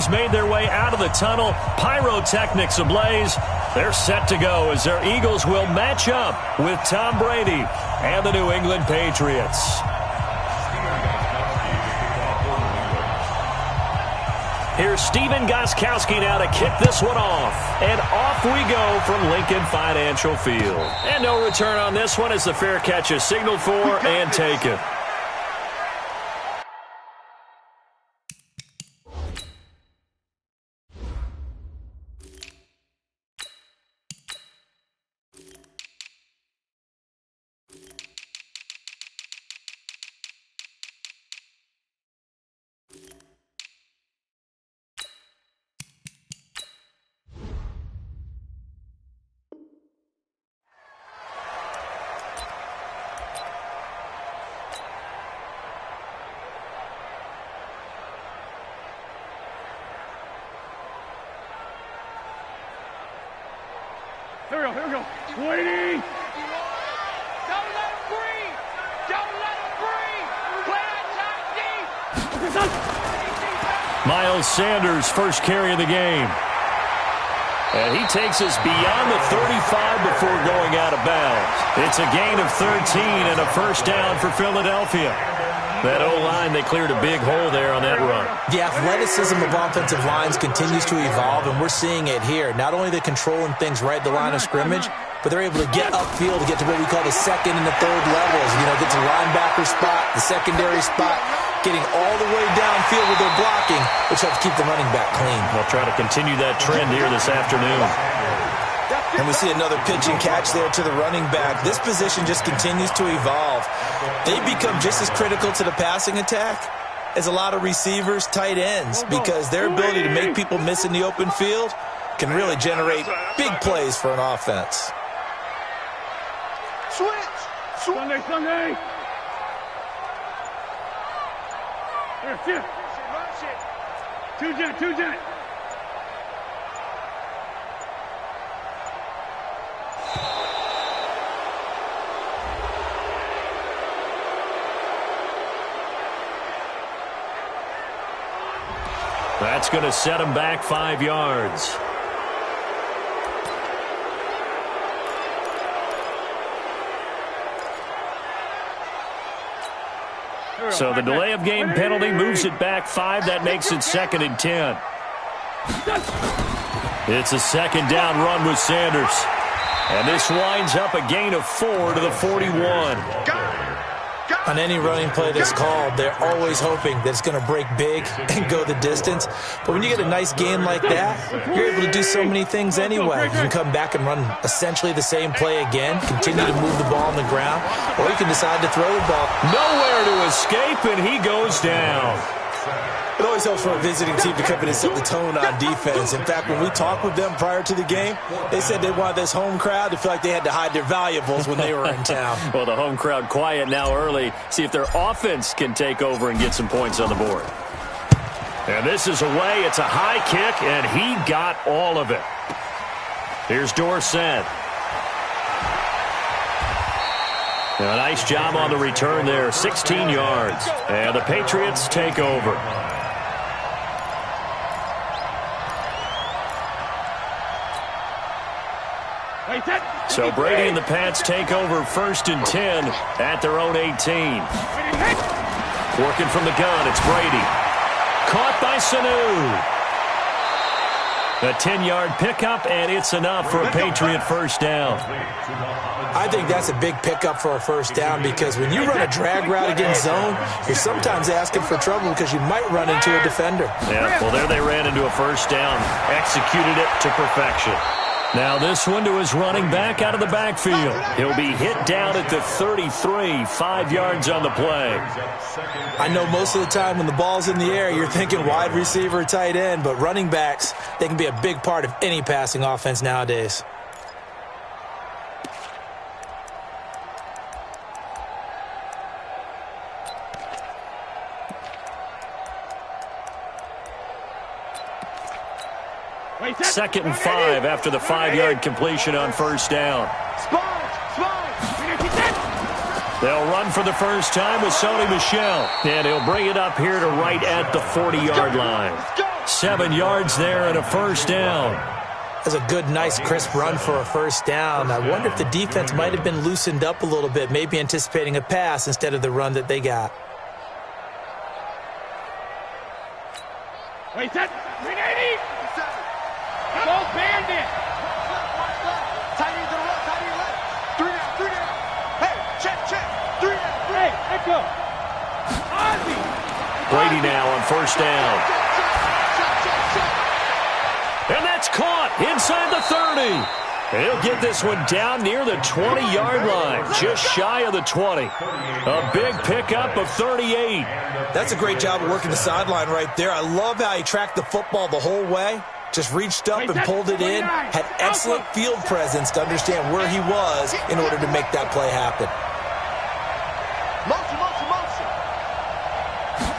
teams made their way out of the tunnel. Pyrotechnics ablaze. They're set to go as their Eagles will match up with Tom Brady and the New England Patriots. Here's Steven Gostkowski now to kick this one off. And off we go from Lincoln Financial Field. And no return on this one as the fair catch is signaled for and taken. Here we go. Waiting. Don't let him breathe. Don't let him breathe. Play that time deep. Miles Sanders, first carry of the game. And he takes us beyond the 35 before going out of bounds. It's a gain of 13 and a first down for Philadelphia. That O-line, they cleared a big hole there on that run. The athleticism of offensive lines continues to evolve, and we're seeing it here. Not only are they controlling things right at the line of scrimmage, but they're able to get upfield to get to what we call the second and the third levels. You know, get to the linebacker spot, the secondary spot, getting all the way downfield with their blocking, which helps keep the running back clean. They'll try to continue that trend here this afternoon. And we see another pitch and catch there to the running back. This position just continues to evolve. They become just as critical to the passing attack as a lot of receivers, tight ends, because their ability to make people miss in the open field can really generate big plays for an offense. Switch. Sunday. Here, shift. Two jet. That's going to set him back 5 yards. So the delay of game penalty moves it back 5. That makes it 2nd and 10. It's a second down run with Sanders. And this winds up a gain of 4 to the 41. On any running play that's called, they're always hoping that it's going to break big and go the distance. But when you get a nice game like that, you're able to do so many things anyway. You can come back and run essentially the same play again, continue to move the ball on the ground, or you can decide to throw the ball. Nowhere to escape, and he goes down. It always helps for a visiting team to come in and set the tone on defense. In fact, when we talked with them prior to the game, they said they wanted this home crowd to feel like they had to hide their valuables when they were in town. Well, the home crowd quiet now early. See if their offense can take over and get some points on the board. And this is away. It's a high kick, and he got all of it. Here's Dorsett. A nice job on the return there, 16 yards. And the Patriots take over. So Brady and the Pats take over 1st and 10 at their own 18. Working from the gun, it's Brady. Caught by Sanu. A 10-yard pickup, and it's enough for a Patriot first down. I think that's a big pickup for a first down because when you run a drag route against zone, you're sometimes asking for trouble because you might run into a defender. Yeah, well, there they ran into a first down. Executed it to perfection. Now this one to his running back out of the backfield. He'll be hit down at the 33, 5 yards on the play. I know most of the time when the ball's in the air, you're thinking wide receiver, tight end, but running backs, they can be a big part of any passing offense nowadays. Second and 5 after the 5-yard completion on first down. They'll run for the first time with Sony Michel. And he'll bring it up here to right at the 40-yard line. 7 yards there and a first down. That's a good, nice, crisp run for a first down. I wonder if the defense might have been loosened up a little bit, maybe anticipating a pass instead of the run that they got. Wait, that 380. Go Bandit. Tight end to the left, tight end left. 3 down. Hey, check. 3 down. Hey, let go. Ozzy. Brady now on first down. And that's caught inside the 30. He'll get this one down near the 20-yard line, just shy of the 20. A big pickup of 38. That's a great job of working the sideline right there. I love how he tracked the football the whole way. Just reached up and pulled it in. Had excellent field presence to understand where he was in order to make that play happen. Motion.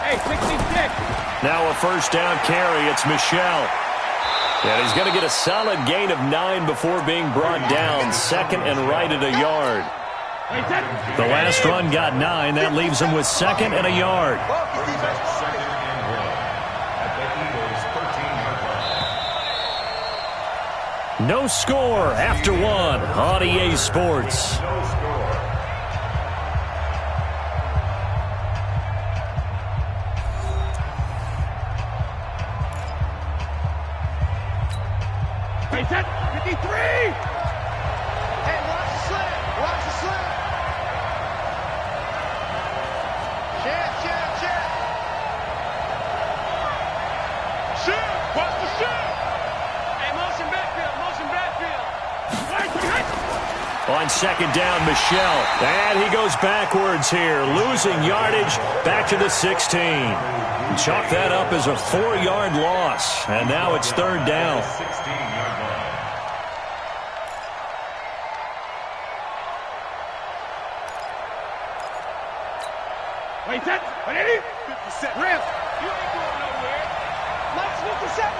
Hey, 66. Now a first down carry. It's Michel. And he's going to get a solid gain of 9 before being brought down. Second and right at a yard. The last run got 9. That leaves him with second and a yard. No score after 1 on EA Sports. Wait, that 53. Hey, watch the slip. Shit. Watch the shit. Hey, motion backfield. On second down, Michel. And he goes backwards here, losing yardage back to the 16. Chalk that up as a 4-yard loss. And now it's third down. Wait, that 180. 57. Rip. You ain't going nowhere. Mike's 57.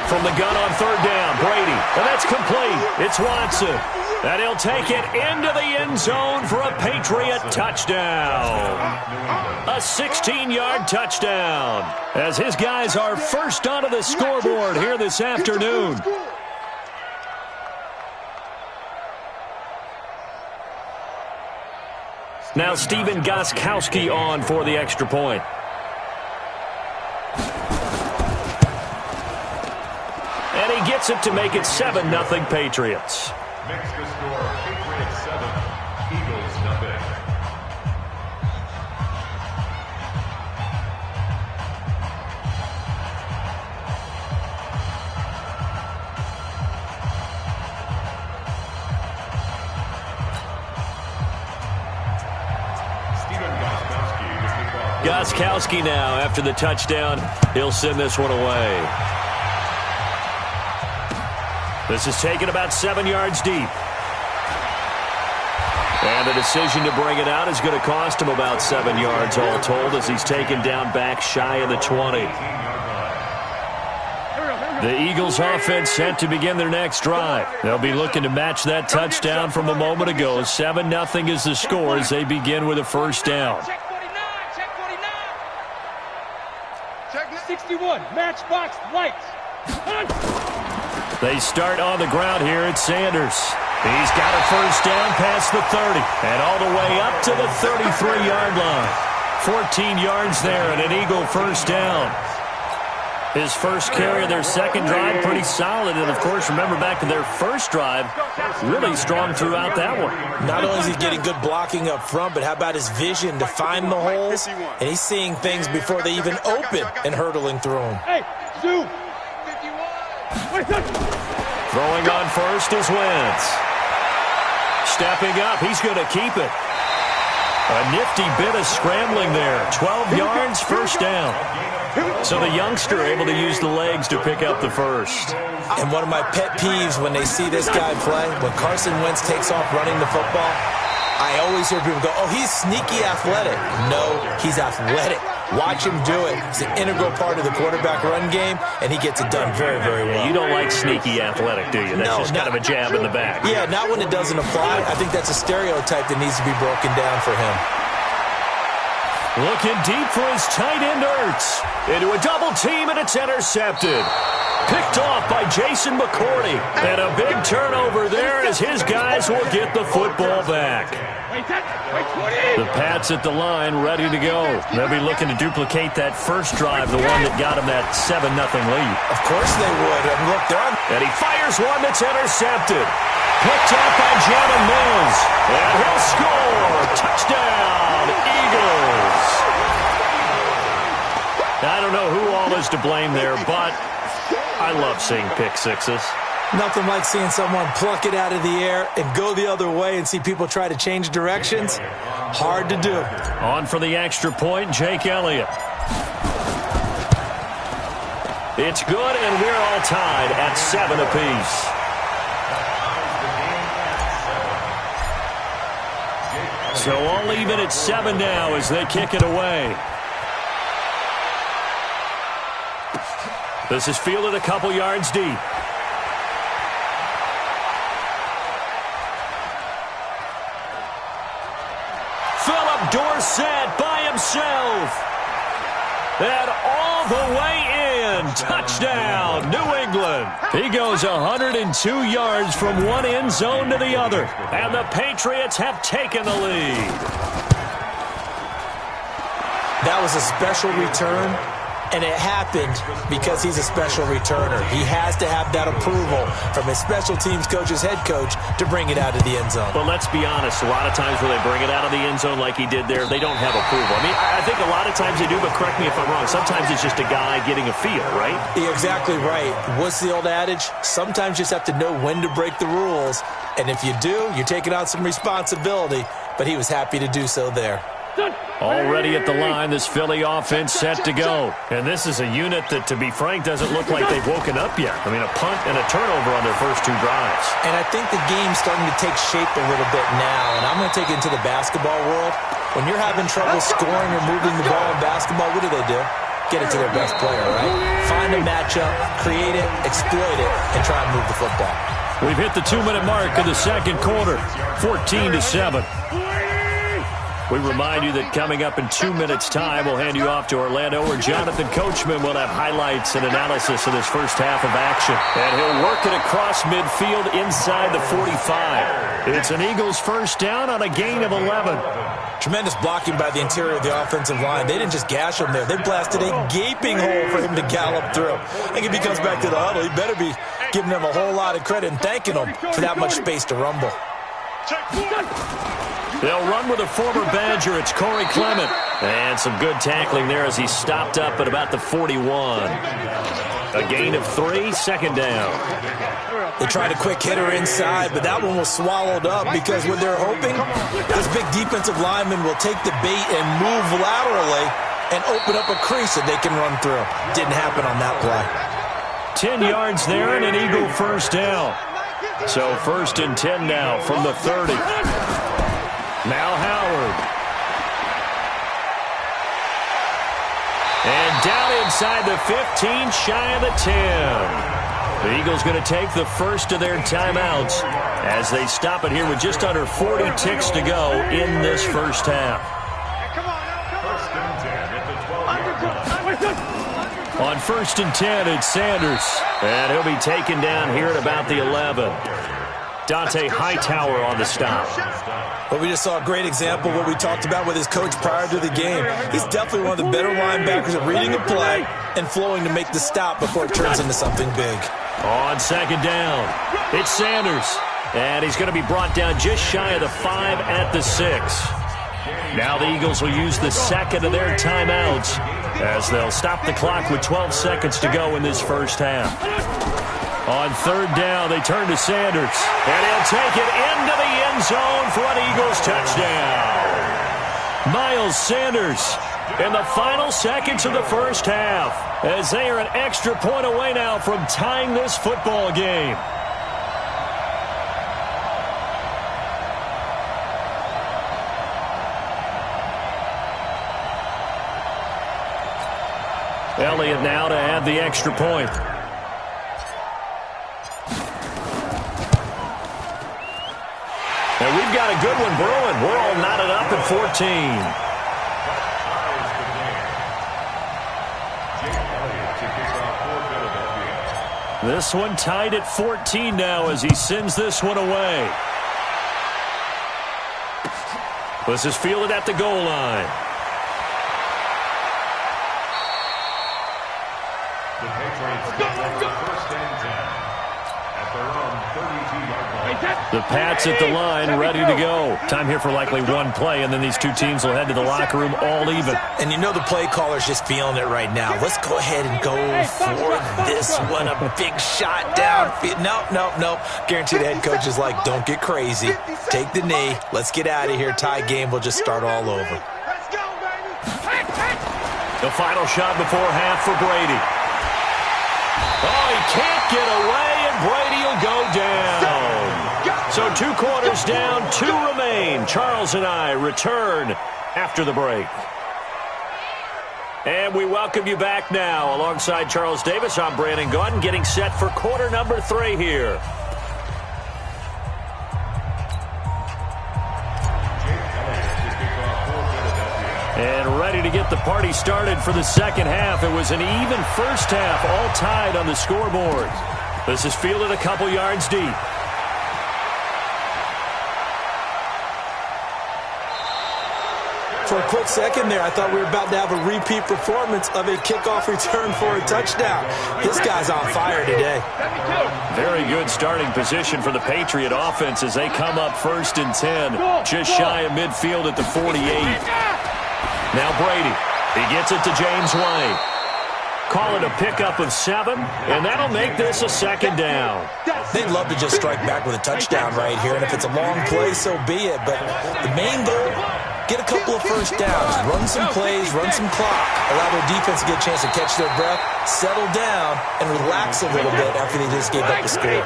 From the gun on third down, Brady. And that's complete. It's Watson. And he'll take it into the end zone for a Patriot touchdown. A 16-yard touchdown. As his guys are first onto the scoreboard here this afternoon. Now Stephen Gostkowski on for the extra point. And he gets it to make it 7-0 Patriots. Next to score, Patriots 7, Eagles 0. Gostkowski now after the touchdown. He'll send this one away. This is taken about 7 yards deep. And the decision to bring it out is going to cost him about 7 yards all told as he's taken down back shy of the 20. The Eagles offense set to begin their next drive. They'll be looking to match that touchdown from a moment ago. 7-0 is the score as they begin with a first down. Check 61. Matchbox lights. They start on the ground here at Sanders. He's got a first down past the 30 and all the way up to the 33-yard line. 14 yards there and an Eagle first down. His first carry of their second drive, pretty solid. And, of course, remember back to their first drive, really strong throughout that one. Not only is he getting good blocking up front, but how about his vision to find the holes? And he's seeing things before they even open and hurtling through them. Hey, zoom. Throwing on first is Wentz. Stepping up, he's going to keep it. A nifty bit of scrambling there. 12 yards, first down. So the youngster able to use the legs to pick up the first. And one of my pet peeves when they see this guy play, when Carson Wentz takes off running the football, I always hear people go, oh, he's sneaky athletic. No, he's athletic. Watch him do it. It's an integral part of the quarterback run game, and he gets it done very, very well. You don't like sneaky athletic, do you? That's just kind of a jab in the back. Yeah, not when it doesn't apply. I think that's a stereotype that needs to be broken down for him. Looking deep for his tight end, Ertz. Into a double team, and it's intercepted. Picked off by Jason McCourty. And a big turnover there as his guys will get the football back. The Pats at the line, ready to go. They'll be looking to duplicate that first drive, the one that got him that 7-0 lead. Of course they would. And look, they're on. And he fires one that's intercepted. Picked off by Jalen Mills. And he'll score. Touchdown, Eagles. I don't know who all is to blame there, but I love seeing pick sixes. Nothing like seeing someone pluck it out of the air and go the other way and see people try to change directions. Hard to do. On for the extra point, Jake Elliott. It's good, and we're all tied at 7 apiece. So all even at 7 now as they kick it away. This is fielded a couple yards deep. Philip Dorsett by himself. And all the way in. Touchdown, New England. He goes 102 yards from one end zone to the other. And the Patriots have taken the lead. That was a special return. And it happened because he's a special returner. He has to have that approval from his special teams coach's head coach to bring it out of the end zone. But let's be honest, a lot of times when they bring it out of the end zone like he did there, they don't have approval. I mean, I think a lot of times they do, but correct me if I'm wrong. Sometimes it's just a guy getting a feel, right? You're exactly right. What's the old adage? Sometimes you just have to know when to break the rules. And if you do, you're taking on some responsibility. But he was happy to do so there. Already at the line, this Philly offense set to go. And this is a unit that, to be frank, doesn't look like they've woken up yet. I mean, a punt and a turnover on their first 2 drives. And I think the game's starting to take shape a little bit now. And I'm going to take it into the basketball world. When you're having trouble scoring or moving the ball in basketball, what do? Get it to their best player, right? Find a matchup, create it, exploit it, and try and move the football. We've hit the 2-minute mark of the second quarter, 14-7. We remind you that coming up in 2 minutes' time, we'll hand you off to Orlando, where Jonathan Coachman will have highlights and analysis of this first half of action. And he'll work it across midfield inside the 45. It's an Eagles first down on a gain of 11. Tremendous blocking by the interior of the offensive line. They didn't just gash him there. They blasted a gaping hole for him to gallop through. I think if he comes back to the huddle, he better be giving them a whole lot of credit and thanking them for that much space to rumble. They'll run with a former Badger. It's Corey Clement. And some good tackling there as he stopped up at about the 41. A gain of 3, second down. They tried a quick hitter inside, but that one was swallowed up because what they're hoping, this big defensive lineman will take the bait and move laterally and open up a crease that they can run through. Didn't happen on that play. 10 yards there and an Eagle first down. So 1st and 10 now from the 30. Now Howard. And down inside the 15, shy of the 10. The Eagles going to take the first of their timeouts as they stop it here with just under 40 ticks to go in this first half. On 1st and 10, it's Sanders. And he'll be taken down here at about the 11. Dante Hightower on the stop. Well, we just saw a great example of what we talked about with his coach prior to the game. He's definitely one of the better linebackers at reading a play and flowing to make the stop before it turns into something big. On 2nd down, it's Sanders. And he's going to be brought down just shy of the 5 at the 6. Now the Eagles will use the second of their timeouts as they'll stop the clock with 12 seconds to go in this first half. On 3rd down, they turn to Sanders. And he'll take it into the end zone for an Eagles touchdown. Miles Sanders in the final seconds of the first half as they are an extra point away now from tying this football game. Elliott now to add the extra point. And we've got a good one brewing. We're all knotted up at 14. This one tied at 14 now as he sends this one away. This is fielded at the goal line. The Patriots get first and 10 at their own 32-yard line. The Pats at the line, ready to go. Time here for likely one play, and then these two teams will head to the locker room all even. And you know the play caller's just feeling it right now. Let's go ahead and go for this one. A big shot down. Nope. Guaranteed the head coach is like, don't get crazy. Take the knee. Let's get out of here. Tie game. We'll just start all over. Let's go, baby. The final shot before half for Brady. Oh, he can't get away, and Brady will go down. So 2 quarters down, 2 remain. Charles and I return after the break. And we welcome you back now. Alongside Charles Davis, I'm Brandon Gaudin, getting set for quarter number 3 here. And ready to get the party started for the second half. It was an even first half, all tied on the scoreboard. This is fielded a couple yards deep. For a quick second there, I thought we were about to have a repeat performance of a kickoff return for a touchdown. This guy's on fire today. Very good starting position for the Patriot offense as they come up first and 10, just shy of midfield at the 48. Now Brady, he gets it to James White. Call it a pickup of 7, and that'll make this a second down. They'd love to just strike back with a touchdown right here, and if it's a long play, so be it. But the main goal, get a couple of first downs, run some plays, run some clock, allow their defense to get a chance to catch their breath, settle down, and relax a little bit after they just gave up the score.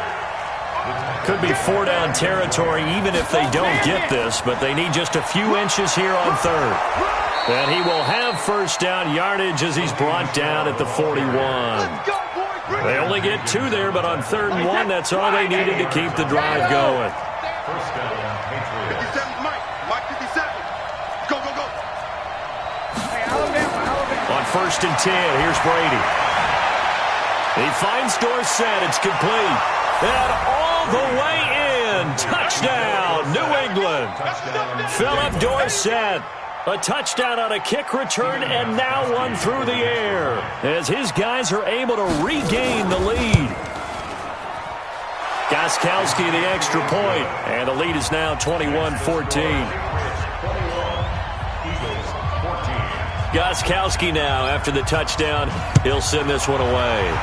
Could be 4-down territory even if they don't get this, but they need just a few inches here on third. And he will have first down yardage as he's brought down at the 41. They only get 2 there, but on 3rd and 1, that's all they needed to keep the drive going. First down, Patriots. 57, Mike 57. Go. On 1st and 10, here's Brady. He finds Dorsett. It's complete. And all the way in. Touchdown, New England. Philip Dorsett. A touchdown on a kick return, and now one through the air as his guys are able to regain the lead. Gostkowski the extra point, and the lead is now 21-14. Gostkowski now, after the touchdown, he'll send this one away.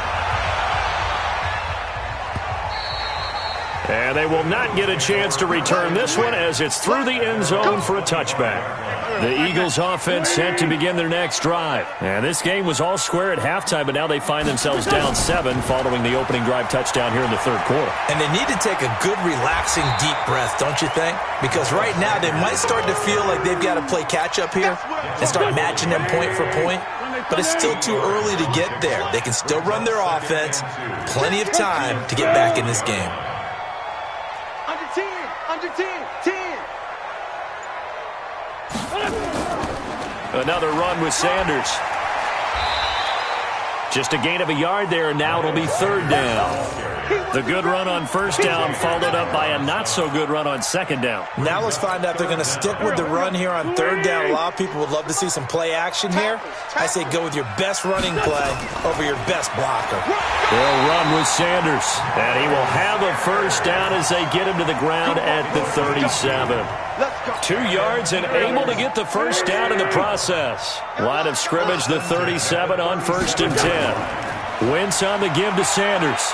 And they will not get a chance to return this one as it's through the end zone for a touchback. The Eagles offense set to begin their next drive. And this game was all square at halftime, but now they find themselves down 7 following the opening drive touchdown here in the 3rd quarter. And they need to take a good, relaxing, deep breath, don't you think? Because right now they might start to feel like they've got to play catch-up here and start matching them point for point. But it's still too early to get there. They can still run their offense. Plenty of time to get back in this game. Under 10. Another run with Sanders. Just a gain of a yard there, and now it'll be 3rd down. The good run on 1st down followed up by a not-so-good run on 2nd down. Now let's find out if they're going to stick with the run here on 3rd down. A lot of people would love to see some play action here. I say go with your best running play over your best blocker. They'll run with Sanders, and he will have a 1st down as they get him to the ground at the 37. 2 yards and able to get the 1st down in the process. Line of scrimmage, the 37 on 1st and 10. Wentz on the give to Sanders.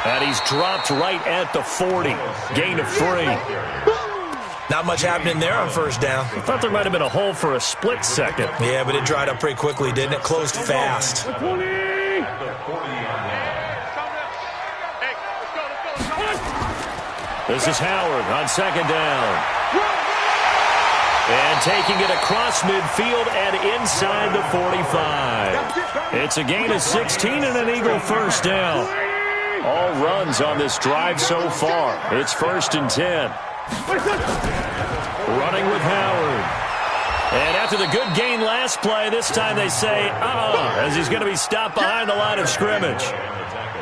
And he's dropped right at the 40. Gain of 3. Not much happening there on 1st down. I thought there might have been a hole for a split second. Yeah, but it dried up pretty quickly, didn't it? Closed fast. This is Howard on 2nd down. And taking it across midfield and inside the 45. It's a gain of 16 and an Eagle first down. All runs on this drive so far. It's 1st and 10. Running with Howard. And after the good gain last play, this time they say, as he's going to be stopped behind the line of scrimmage.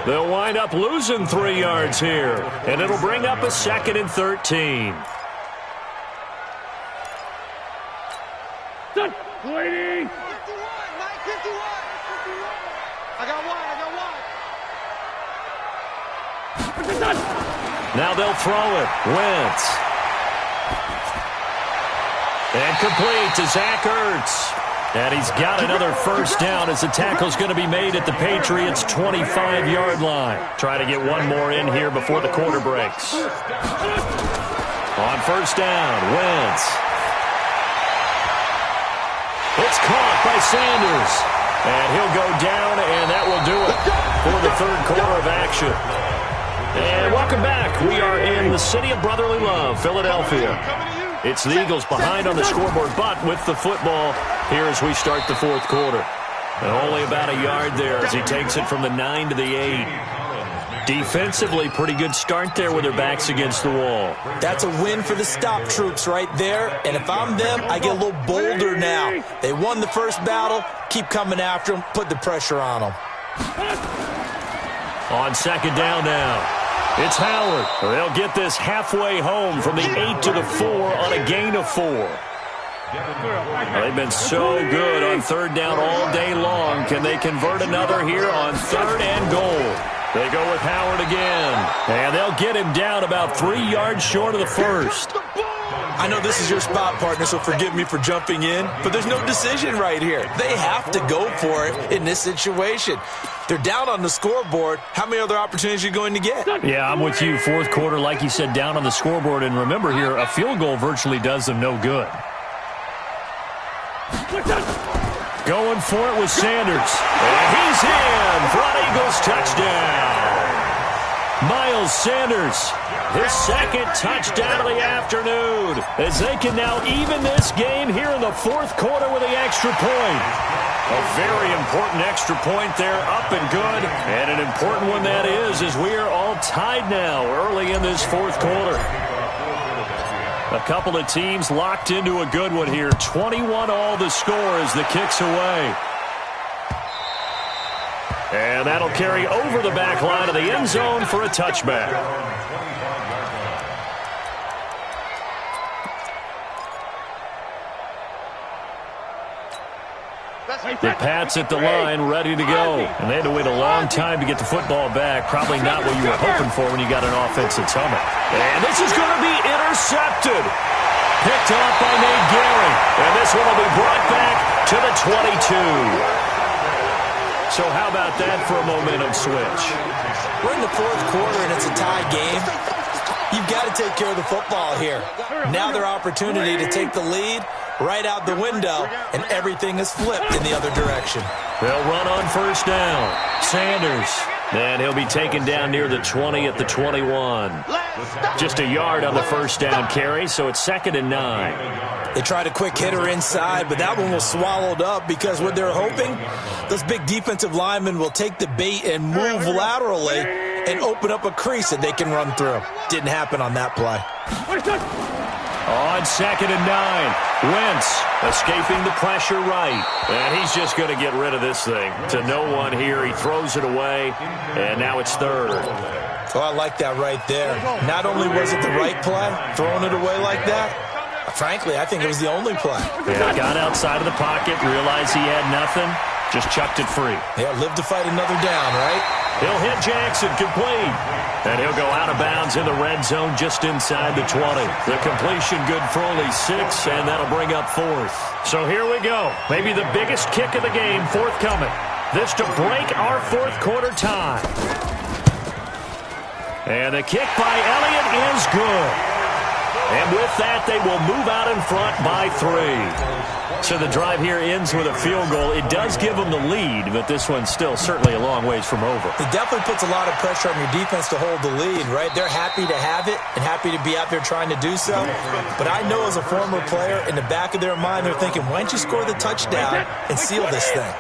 They'll wind up losing 3 yards here, and it'll bring up a 2nd and 13. Waiting. 51, Mike, 51. I got one. Now they'll throw it. Wentz. And complete to Zach Ertz. And he's got another first down as the tackle's going to be made at the Patriots' 25-yard line. Try to get one more in here before the quarter breaks. On first down, Wentz. It's caught by Sanders. And he'll go down, and that will do it for the 3rd quarter of action. And welcome back. We are in the city of brotherly love, Philadelphia. It's the Eagles behind on the scoreboard, but with the football here as we start the 4th quarter. And only about a yard there as he takes it from the 9 to the 8. Defensively, pretty good start there with their backs against the wall. That's a win for the stop troops right there. And if I'm them, I get a little bolder now. They won the first battle. Keep coming after them. Put the pressure on them. On 2nd down now. It's Howard. They'll get this halfway home from the 8 to the 4 on a gain of 4. They've been so good on 3rd down all day long. Can they convert another here on 3rd and goal? They go with Howard again. And they'll get him down about 3 yards short of the first. I know this is your spot, partner, so forgive me for jumping in, but there's no decision right here. They have to go for it in this situation. They're down on the scoreboard. How many other opportunities are you going to get? Yeah, I'm with you. 4th quarter, like you said, down on the scoreboard. And remember here, a field goal virtually does them no good. Going for it with Sanders. And he's in for an Eagles touchdown. Miles Sanders, his 2nd touchdown of the afternoon, as they can now even this game here in the 4th quarter with the extra point. A very important extra point there, up and good. And an important one that is, as we are all tied now early in this 4th quarter. A couple of teams locked into a good one here. 21 all the score as the kick's away. And that'll carry over the back line of the end zone for a touchback. The Pats at the line, ready to go. And they had to wait a long time to get the football back. Probably not what you were hoping for when you got an offense that's humming. And this is going to be intercepted. Picked off by Nate Gehring. And this one will be brought back to the 22. So how about that for a momentum switch? We're in the 4th quarter, and it's a tie game. You've got to take care of the football here. Now their opportunity to take the lead right out the window, and everything is flipped in the other direction. They'll run on first down. Sanders. And he'll be taken down near the 20 at the 21. Just a yard on the first down carry, so it's 2nd and 9. They tried a quick hitter inside, but that one was swallowed up because what they're hoping, those big defensive linemen will take the bait and move laterally and open up a crease that they can run through. Didn't happen on that play. On 2nd and 9, Wentz escaping the pressure right. And he's just going to get rid of this thing. To no one here. He throws it away, and now it's 3rd. Oh, I like that right there. Not only was it the right play, throwing it away like that, frankly, I think it was the only play. Yeah, got outside of the pocket, realized he had nothing, just chucked it free. Yeah, live to fight another down, right? He'll hit Jackson, complete. And he'll go out of bounds in the red zone just inside the 20. The completion good for only 6, and that'll bring up 4th. So here we go. Maybe the biggest kick of the game forthcoming. This to break our 4th quarter tie. And the kick by Elliott is good. And with that, they will move out in front by 3. So the drive here ends with a field goal. It does give them the lead, but this one's still certainly a long ways from over. It definitely puts a lot of pressure on your defense to hold the lead, right? They're happy to have it and happy to be out there trying to do so. But I know as a former player, in the back of their mind, they're thinking, why don't you score the touchdown and seal this thing?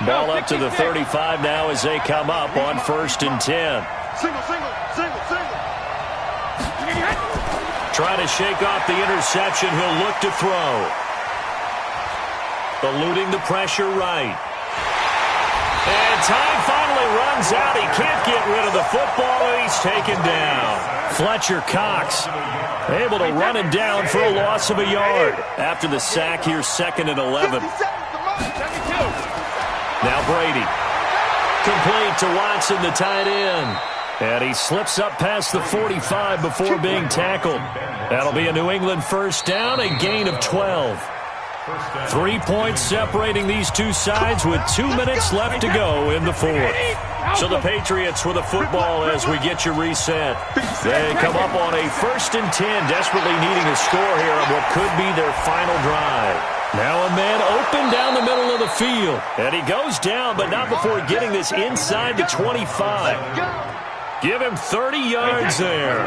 Ball up to the 35 now as they come up on 1st and 10. Single, single, single, single. Trying to shake off the interception. He'll look to throw. Eluding the pressure right. And time finally runs out. He can't get rid of the football, and he's taken down. Fletcher Cox able to run him down for a loss of a yard. After the sack here, 2nd and 11. Now Brady. Complete to Watson, the tight end. And he slips up past the 45 before being tackled. That'll be a New England first down, a gain of 12. 3 points separating these two sides with 2 minutes left to go in the 4th. So the Patriots with the football as we get you reset. They come up on a 1st and 10, desperately needing a score here on what could be their final drive. Now a man open down the middle of the field. And he goes down, but not before getting this inside the 25. Give him 30 yards there.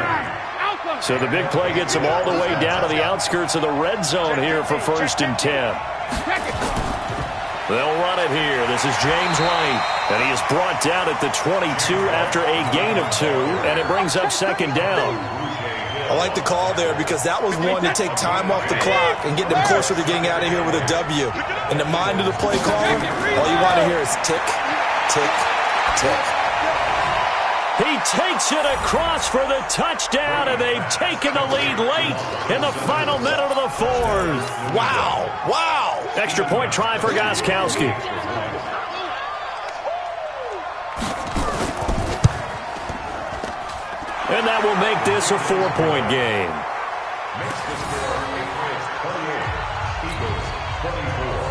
So the big play gets him all the way down to the outskirts of the red zone here for 1st and 10. They'll run it here. This is James White. And he is brought down at the 22 after a gain of 2. And it brings up 2nd down. I like the call there because that was one to take time off the clock and get them closer to getting out of here with a W. In the mind of the play caller, all you want to hear is tick, tick, tick. He takes it across for the touchdown, and they've taken the lead late in the final minute of the 4th. Wow, wow. Extra point try for Gostkowski. And that will make this a 4-point game. Makes the score Patriots 28, Eagles 24.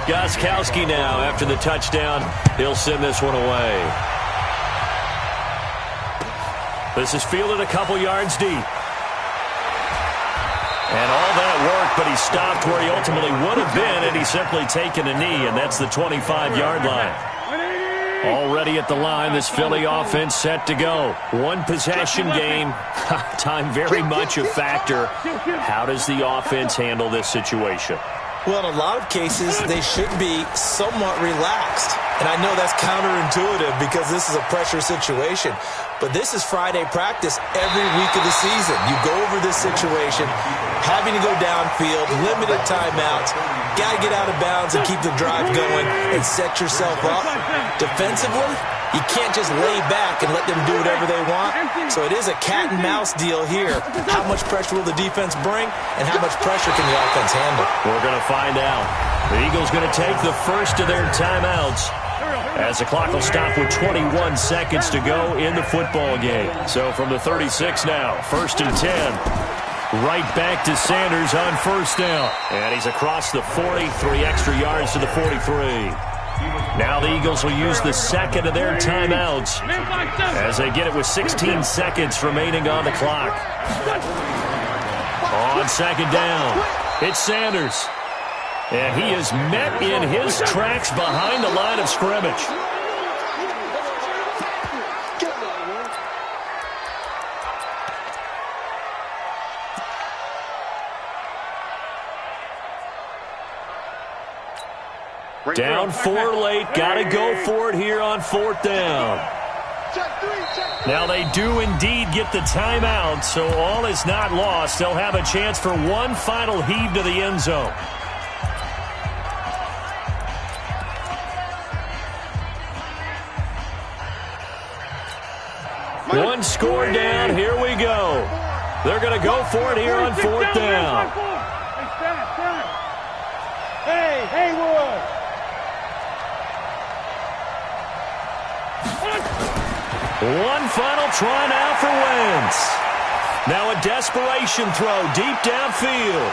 Gostkowski now after the touchdown. He'll send this one away. This is fielded a couple yards deep. And all that work, but he stopped where he ultimately would have been, and he's simply taken a knee, and that's the 25-yard line. Already at the line, this Philly offense set to go. One possession game. Time very much a factor. How does the offense handle this situation? Well, in a lot of cases, they should be somewhat relaxed. And I know that's counterintuitive because this is a pressure situation. But this is Friday practice every week of the season. You go over this situation, having to go downfield, limited timeouts, got to get out of bounds and keep the drive going and set yourself up. Defensively, you can't just lay back and let them do whatever they want. So it is a cat and mouse deal here. How much pressure will the defense bring and how much pressure can the offense handle? We're going to find out. The Eagles going to take the first of their timeouts as the clock will stop with 21 seconds to go in the football game. So from the 36 now, 1st and 10. Right back to Sanders on 1st down. And he's across the 40, 3 extra yards to the 43. Now the Eagles will use the second of their timeouts as they get it with 16 seconds remaining on the clock. On 2nd down, it's Sanders. And he is met in his tracks behind the line of scrimmage. Down 4 late. Got to go for it here on 4th down. Now they do indeed get the timeout, so all is not lost. They'll have a chance for one final heave to the end zone. One score down. Here we go. They're going to go for it here on 4th down. Hey, Haywood. One final try now for Wentz. Now a desperation throw deep downfield.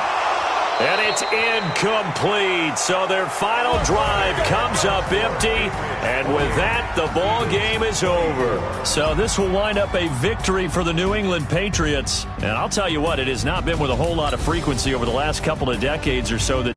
And it's incomplete. So their final drive comes up empty. And with that, the ball game is over. So this will wind up a victory for the New England Patriots. And I'll tell you what, it has not been with a whole lot of frequency over the last couple of decades or so that